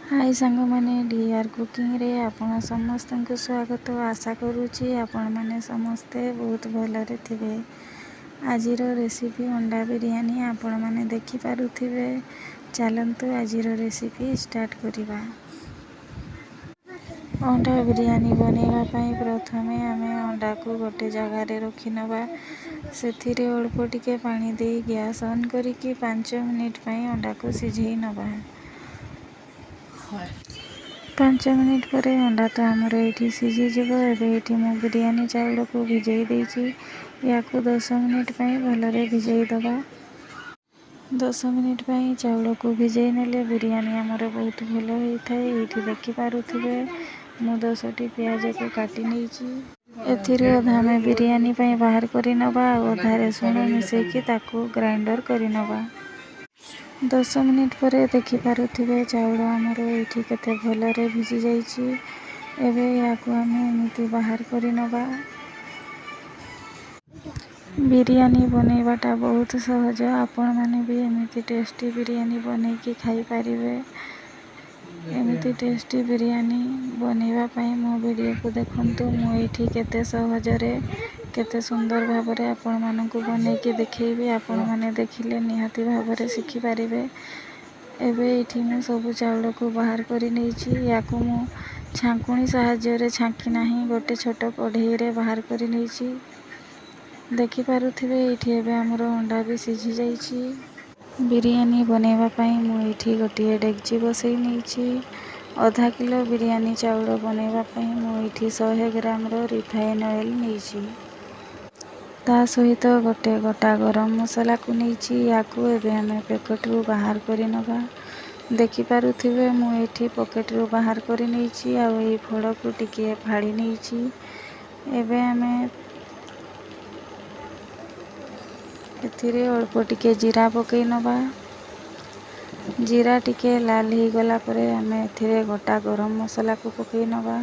हाय सांग मैंने D R cooking रे आपण समस्त को स्वागत। आशा करुँची आपण मैंने समस्ते बहुत भलरे थे। आजिर रेसिपी अंडा बिरयानी आपण मैंने देखिपे। चलतु आजिर रेसिपी स्टार्ट करिबा। अंडा बिरयानी बनवाई प्रथमे आम अंडा को गोटे जगार रखी नवा। से अल्प टिके पानी दे गैस ऑन करिकी 5 मिनिट पई अंडा को सिझेई नवा। 5 मिनिट पर अंडा तो आमर ये सिझीज। ये मु बिरयानी चाउल को भिजई देची। या 10 मिनिट पई भलरे भिजई दबा। 10 मिनिट पई चाउल को भिजई नेले बिरयानी आमर बहुत भल होता है। ये देखिपे मु 10टी प्याज को काटी नेची। एथिरे अधा आम बिरयानी पई बाहर करी नबा। अधा रसुण मिसेकी ताकू ग्राइंडर करी नबा। 10 मिनिट पर देखिपे चाउल आमर ये केते भलरे भिजी जाइए। एबे याकू आम एमती बाहर करी नबा। बिरयानी बनैवाटा बहुत सहज। आपण मैंने भी एमती टेस्टी बिरयानी बनैकी खाई पारिबे। एमती टेस्टी बिरयानी बनैवा पई मो वीडियो को देखंतु। मु एठी केते सहजरे केते सुंदर भाबरे आपण मानकु बनैकी देखैबी। आपण माने देखिले निहाती भाबरे शिखि पारिबे। एबे एठी मु सब चाउल को बाहर करी नेछि। याकू मु छांकुणी साहाय्य रे छांकी नाही, गोटे छोट कढ़ई रे बाहर करी नेछि। देखि पारुथिबे एठी एबे हमर अंडा भी सिझी जाइछि। बिरयानी बनैवा पई मु एठी गोटे डेगची बसई नेछि। आधा किलो बिरयानी चाउल बनैवा पई मु एठी 100 ग्राम रो रिफाइन ऑयल नेछि। ता सहित गोटे गोटा गरम मसला को नेछि। याकू एबे हमें पैकेट रू बाहर करी नबा। देखि पारुथिबे मु एठी पॉकेट रू बाहर करी नेछि। आ एई फड़ को टिके फाड़ी नेछि। एबे हमें एथिरे अल्प टिके जीरा पकई नबा। जीरा टिके लाल ही गला परे हमें एथिरे गोटा गरम मसला को पकई नबा।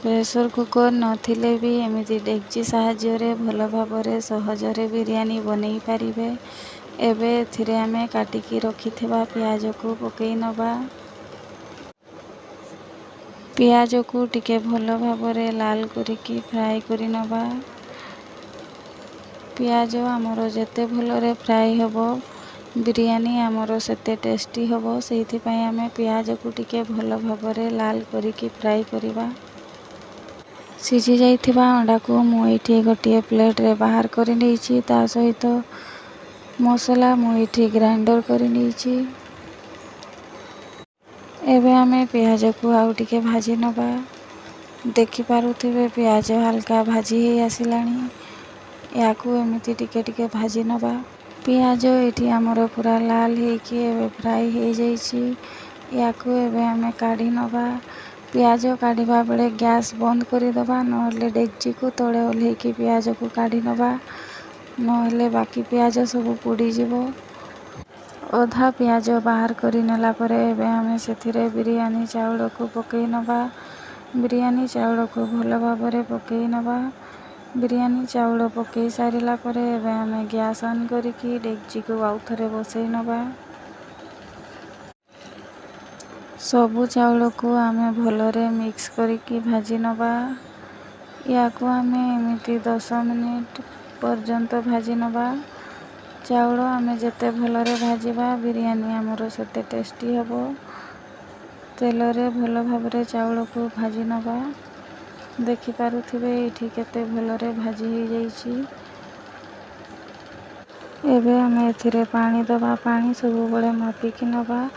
प्रेशर कुकर नथिले भी एमिति डेगची साहाय्य रे भल भाबरे सहजरे बिरयानी बनई पारिबे। एबे एथिरे हमें काटिकी रखिथिबा प्याज को पकई नबा। प्याज को टिके भल भाबरे लाल करिकी फ्राई करी नबा। प्याज आमर जेते भलरे फ्राई हबो बिरयानी आमर सेते टेस्टी हबो। सेहिथि पई हमें प्याज को टिके भल भाबरे लाल करिकी फ्राई करिबा। सिझी जाइथिबा अंडा को मु एठी गोटे प्लेट रे बाहर करी नेछि। ता सहित मसला मु एठी ग्राइंडर करी नेछि। एबे हमें प्याज को आउ टिके भाजी नबा। देखि पारुथिबे प्याज हल्का भाजी हे आसिलानी। याकू एमिति टिके टिके भाजी नबा। प्याज एठी हमर पूरा लाल हे कि एबे फ्राई हे जाइछि। याकू एबे हमें काढी नबा। प्याज काढ़ा बेले गैस बंद कर दबा। नहले डेगची को तले ओल्हेकी प्याज को काढ़ी नबा। नहले बाकी प्याज सब पोड़ी जीवो। अधा प्याज बाहर करी नेला परे एबे हमें सेथिरे बिरयानी चाउल को पकई नबा। बिरयानी चाउल को भल भाबरे पकई नबा। बिरयानी चाउल पकई सारिला परे एबे हमें गैस ऑन करिकी डेगची को आउ थरे बसई नबा। सबु चाउल को आमे भलरे मिक्स करिकी भाजी नबा। याकू आमे एमिति 10 मिनिट पर्यंत भाजी नबा। चाउल आमे जेते भलरे भाजीबा बिरयानी आमर सेते टेस्टी हबो। तेलरे भल भाबरे चाउल को भाजी नबा। देखि पारुथिबे एठी केते भलरे भाजी हे जाइछि। एबे हमें एथिरे पानी दबा। पानी सब बळे मापिकी नबा।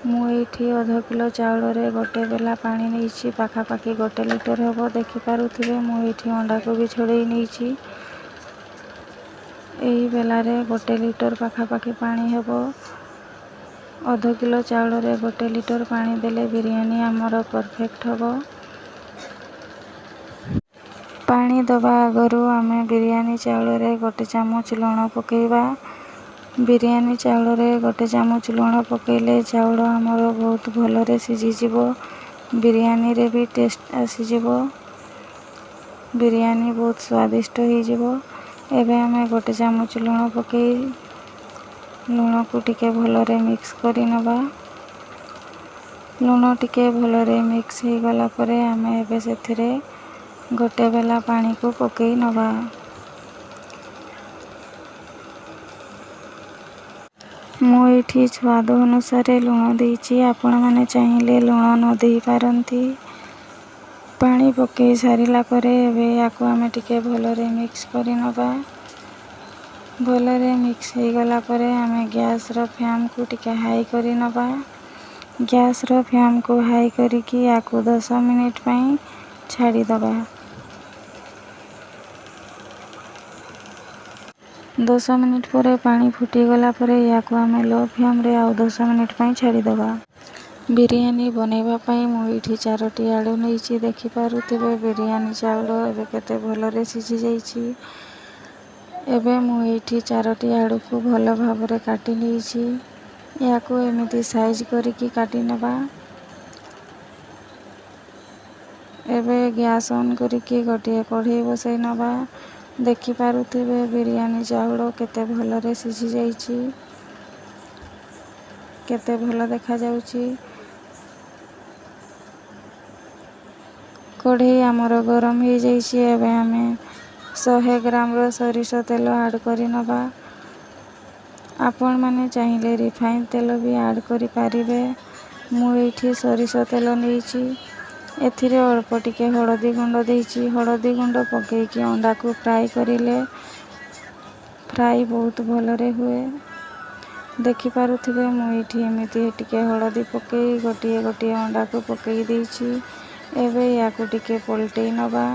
मु एठी आधा किलो चाउल रे गोटे बेला पानी नेछि। पाखापाखि 1 लिटर हबो। देखि पारुथिबे मु एठी अंडा को भी छोड़ेई नेछि। एही बेला रे 1 लिटर पाखापाखि पानी हबो। आधा किलो चाउल रे 1 लिटर पानी देले बिरयानी आमर परफेक्ट हबो। पानी दबा आगरू आमे बिरयानी चाउल रे 1 चामच लूण पकेइबा। बिरयानी चाउल रे 1 चामच लूण पकेइले चाउल आमर बहुत भलरे सिझी जीवो। बिरयानी रे भी टेस्ट आसी जीवो। बिरयानी बहुत स्वादिष्ट हो जीवो। एबे हमें 1 चामच लूण पकई ଲୁଣକୁ ଟିକେ ଭଲରେ ମିକ୍ସ କରି ନେବା। ଲୁଣ ଟିକେ ଭଲରେ ମିକ୍ସ ହେଇଗଲା ପରେ ଆମେ ଏବେ ସେଥିରେ ଗୋଟେ ବେଲା ପାଣିକୁ ପକେଇ ନେବା। ମୁଁ ଏଇଠି ସ୍ୱାଦ ଅନୁସାରେ ଲୁଣ ଦେଇଛି, ଆପଣମାନେ ଚାହିଁଲେ ଲୁଣ ନ ଦେଇପାରନ୍ତି। ପାଣି ପକାଇ ସାରିଲା ପରେ ଏବେ ୟାକୁ ଆମେ ଟିକେ ଭଲରେ ମିକ୍ସ କରି ନେବା। ଭଲରେ ମିକ୍ସ ହେଇଗଲା ପରେ ଆମେ ଗ୍ୟାସ୍ର ଫ୍ଲେମ୍କୁ ଟିକେ ହାଇ କରି ନେବା। ଗ୍ୟାସ୍ର ଫ୍ଲେମ୍କୁ ହାଇ କରିକି ୟାକୁ 10 ମିନିଟ୍ ପାଇଁ ଛାଡ଼ିଦେବା। 10 ମିନିଟ୍ ପରେ ପାଣି ଫୁଟିଗଲା ପରେ ୟାକୁ ଆମେ ଲୋ ଫ୍ଲେମ୍ରେ ଆଉ 10 ମିନିଟ୍ ପାଇଁ ଛାଡ଼ିଦେବା। ବିରିୟାନୀ ବନେଇବା ପାଇଁ ମୁଁ ଏଇଠି 4ଟି ଆଳୁ ନେଇଛି। ଦେଖିପାରୁଥିବେ ବିରିୟାନୀ ଚାଉଳ ଏବେ କେତେ ଭଲରେ ସିଝି ଯାଇଛି। ଏବେ ମୁଁ ଏଇଠି 4ଟି ଆଳୁକୁ ଭଲ ଭାବରେ କାଟି ନେଇଛି। ୟାକୁ ଏମିତି ସାଇଜ୍ କରିକି କାଟି ନେବା। ଏବେ ଗ୍ୟାସ୍ ଅନ୍ କରିକି ଗୋଟିଏ କଢ଼େଇ ବସାଇ ନେବା। ଦେଖିପାରୁଥିବେ ବିରିୟାନୀ ଚାଉଳ କେତେ ଭଲରେ ସିଝି ଯାଇଛି, କେତେ ଭଲ ଦେଖାଯାଉଛି। କଢ଼େଇ ଆମର ଗରମ ହେଇଯାଇଛି। ଏବେ ଆମେ 100 ଗ୍ରାମର ସୋରିଷ ତେଲ ଆଡ଼୍ କରି ନେବା। ଆପଣମାନେ ଚାହିଁଲେ ରିଫାଇନ୍ ତେଲ ବି ଆଡ଼୍ କରିପାରିବେ। ମୁଁ ଏଇଠି ସୋରିଷ ତେଲ ନେଇଛି। ଏଥିରେ ଅଳ୍ପ ଟିକେ ହଳଦୀ ଗୁଣ୍ଡ ଦେଇଛି। ହଳଦୀ ଗୁଣ୍ଡ ପକାଇକି ଅଣ୍ଡାକୁ ଫ୍ରାଏ କରିଲେ ଫ୍ରାଏ ବହୁତ ଭଲରେ ହୁଏ। ଦେଖିପାରୁଥିବେ ମୁଁ ଏଇଠି ଏମିତି ଟିକେ ହଳଦୀ ପକାଇ ଗୋଟିଏ ଅଣ୍ଡାକୁ ପକାଇ ଦେଇଛି। ଏବେ ୟାକୁ ଟିକେ ପଲଟେଇ ନେବା।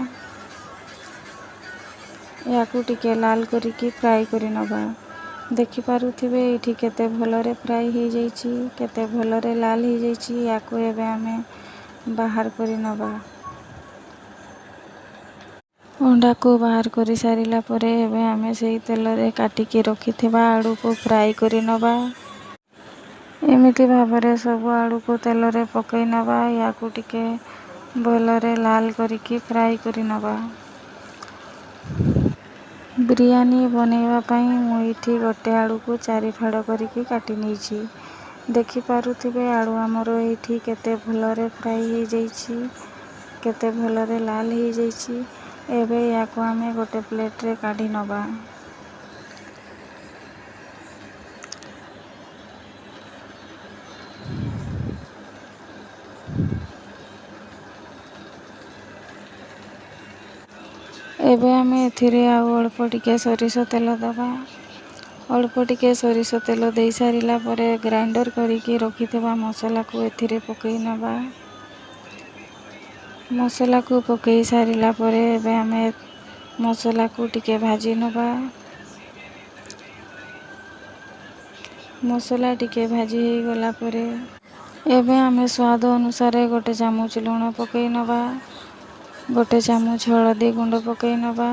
ୟାକୁ ଟିକେ ଲାଲ କରିକି ଫ୍ରାଏ କରି ନେବା। ଦେଖିପାରୁଥିବେ ଏଇଠି କେତେ ଭଲରେ ଫ୍ରାଏ ହେଇଯାଇଛି, କେତେ ଭଲରେ ଲାଲ ହେଇଯାଇଛି। ୟାକୁ ଏବେ ଆମେ ବାହାର କରି ନେବା। ଅଣ୍ଡାକୁ ବାହାର କରି ସାରିଲା ପରେ ଏବେ ଆମେ ସେଇ ତେଲରେ କାଟିକି ରଖିଥିବା ଆଳୁକୁ ଫ୍ରାଏ କରି ନେବା। ଏମିତି ଭାବରେ ସବୁ ଆଳୁକୁ ତେଲରେ ପକାଇ ନେବା। ୟାକୁ ଟିକେ ଭଲରେ ଲାଲ କରିକି ଫ୍ରାଏ କରି ନେବା। ବିରିୟାନୀ ବନେଇବା ପାଇଁ ମୁଁ ଏଇଠି ଗୋଟେ ଆଳୁକୁ 4 ଫାଳ କରିକି କାଟି ନେଇଛି। ଦେଖିପାରୁଥିବେ ଆଳୁ ଆମର ଏଇଠି କେତେ ଭଲରେ ଫ୍ରାଏ ହେଇଯାଇଛି, କେତେ ଭଲରେ ଲାଲ ହେଇଯାଇଛି। ଏବେ ୟାକୁ ଆମେ ଗୋଟେ ପ୍ଲେଟ୍ରେ କାଢ଼ି ନେବା। ଏବେ ଆମେ ଏଥିରେ ଆଉ ଅଳ୍ପ ଟିକେ ସୋରିଷ ତେଲ ଦେବା। ଅଳ୍ପ ଟିକେ ସୋରିଷ ତେଲ ଦେଇ ସାରିଲା ପରେ ଗ୍ରାଇଣ୍ଡର୍ କରିକି ରଖିଥିବା ମସଲାକୁ ଏଥିରେ ପକାଇ ନେବା। ମସଲାକୁ ପକାଇ ସାରିଲା ପରେ ଏବେ ଆମେ ମସଲାକୁ ଟିକେ ଭାଜି ନେବା। ମସଲା ଟିକେ ଭାଜି ହେଇଗଲା ପରେ ଏବେ ଆମେ ସ୍ୱାଦ ଅନୁସାରେ ଗୋଟେ ଚାମଚ ଲୁଣ ପକାଇ ନେବା। ଗୋଟେ ଚାମଚ ହଳଦୀ ଗୁଣ୍ଡ ପକାଇ ନେବା।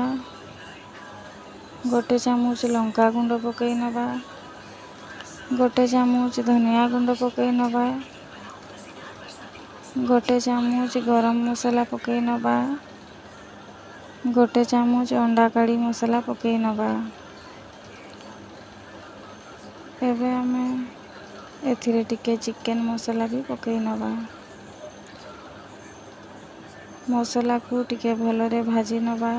ଗୋଟେ ଚାମଚ ଲଙ୍କା ଗୁଣ୍ଡ ପକାଇ ନେବା। ଗୋଟେ ଚାମଚ ଧନିଆ ଗୁଣ୍ଡ ପକାଇ ନେବା। ଗୋଟେ ଚାମଚ ଗରମ ମସଲା ପକାଇ ନେବା। ଗୋଟେ ଚାମଚ ଅଣ୍ଡା କାଢ଼ି ମସଲା ପକାଇ ନେବା। ଏବେ ଆମେ ଏଥିରେ ଟିକେ ଚିକେନ୍ ମସଲା ବି ପକାଇ ନେବା। ମସଲାକୁ ଟିକେ ଭଲରେ ଭାଜି ନେବା।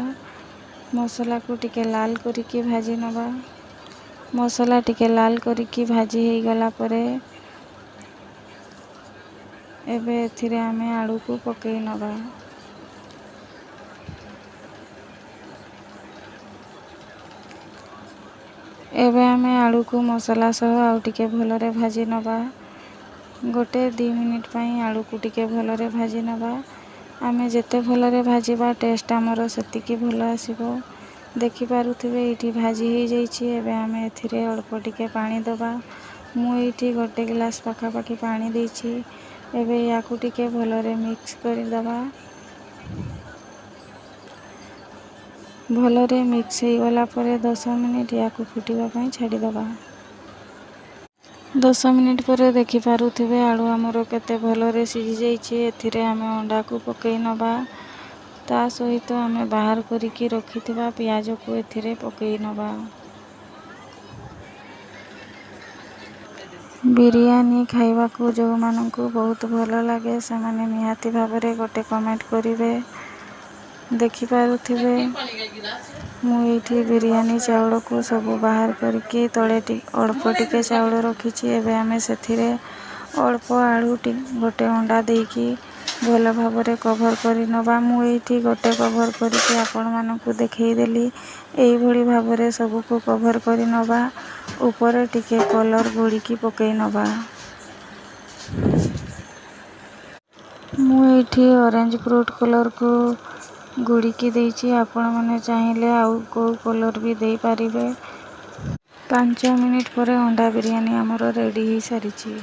ମସଲାକୁ ଟିକେ ଲାଲ କରିକି ଭାଜି ନେବା। ମସଲା ଟିକେ ଲାଲ କରିକି ଭାଜି ହେଇଗଲା ପରେ ଏବେ ଏଥିରେ ଆମେ ଆଳୁକୁ ପକାଇ ନେବା। ଏବେ ଆମେ ଆଳୁକୁ ମସଲା ସହ ଆଉ ଟିକେ ଭଲରେ ଭାଜି ନେବା। 1-2 ମିନିଟ୍ ପାଇଁ ଆଳୁକୁ ଟିକେ ଭଲରେ ଭାଜି ନେବା। ଆମେ ଯେତେ ଭଲରେ ଭାଜିବା ଟେଷ୍ଟ ଆମର ସେତିକି ଭଲ ଆସିବ। ଦେଖିପାରୁଥିବେ ଏଇଠି ଭାଜି ହେଇଯାଇଛି। ଏବେ ଆମେ ଏଥିରେ ଅଳ୍ପ ଟିକେ ପାଣି ଦେବା। ମୁଁ ଏଇଠି 1 ଗ୍ଲାସ୍ ପାଖାପାଖି ପାଣି ଦେଇଛି। ଏବେ ୟାକୁ ଟିକେ ଭଲରେ ମିକ୍ସ କରିଦେବା। ଭଲରେ ମିକ୍ସ ହେଇଗଲା ପରେ 10 ମିନିଟ୍ ୟାକୁ ଫୁଟିବା ପାଇଁ ଛାଡ଼ିଦେବା। 10 ମିନିଟ୍ ପରେ ଦେଖିପାରୁଥିବେ ଆଳୁ ଆମର କେତେ ଭଲରେ ସିଝି ଯାଇଛି। ଏଥିରେ ଆମେ ଅଣ୍ଡାକୁ ପକାଇ ନେବା। ତା ସହିତ ଆମେ ବାହାର କରିକି ରଖିଥିବା ପିଆଜକୁ ଏଥିରେ ପକାଇ ନେବା। ବିରିୟାନୀ ଖାଇବାକୁ ଯେଉଁମାନଙ୍କୁ ବହୁତ ଭଲ ଲାଗେ ସେମାନେ ନିହାତି ଭାବରେ ଗୋଟେ କମେଣ୍ଟ କରିବେ। ଦେଖିପାରୁଥିବେ ମୁଁ ଏଇଠି ବିରିୟାନୀ ଚାଉଳକୁ ସବୁ ବାହାର କରିକି ତଳେ ଅଳ୍ପ ଟିକେ ଚାଉଳ ରଖିଛି। ଏବେ ଆମେ ସେଥିରେ ଅଳ୍ପ ଆଳୁ ଗୋଟେ ଅଣ୍ଡା ଦେଇକି ଭଲ ଭାବରେ କଭର କରି ନେବା। ମୁଁ ଏଇଠି ଗୋଟେ କଭର କରିକି ଆପଣମାନଙ୍କୁ ଦେଖେଇଦେଲି। ଏଇଭଳି ଭାବରେ ସବୁକୁ କଭର କରି ନେବା। ଉପରେ ଟିକେ କଲର୍ ଗୋଳିକି ପକେଇ ନେବା। ମୁଁ ଏଇଠି ଅରେଞ୍ଜ ଫ୍ରୁଟ୍ କଲର୍କୁ ଗୋଳିକି ଦେଇଛି। ଆପଣମାନେ ଚାହିଁଲେ ଆଉ କେଉଁ କଲର୍ ବି ଦେଇପାରିବେ। 5 ମିନିଟ୍ ପରେ ଅଣ୍ଡା ବିରିୟାନୀ ଆମର ରେଡ଼ି ହେଇସାରିଛି।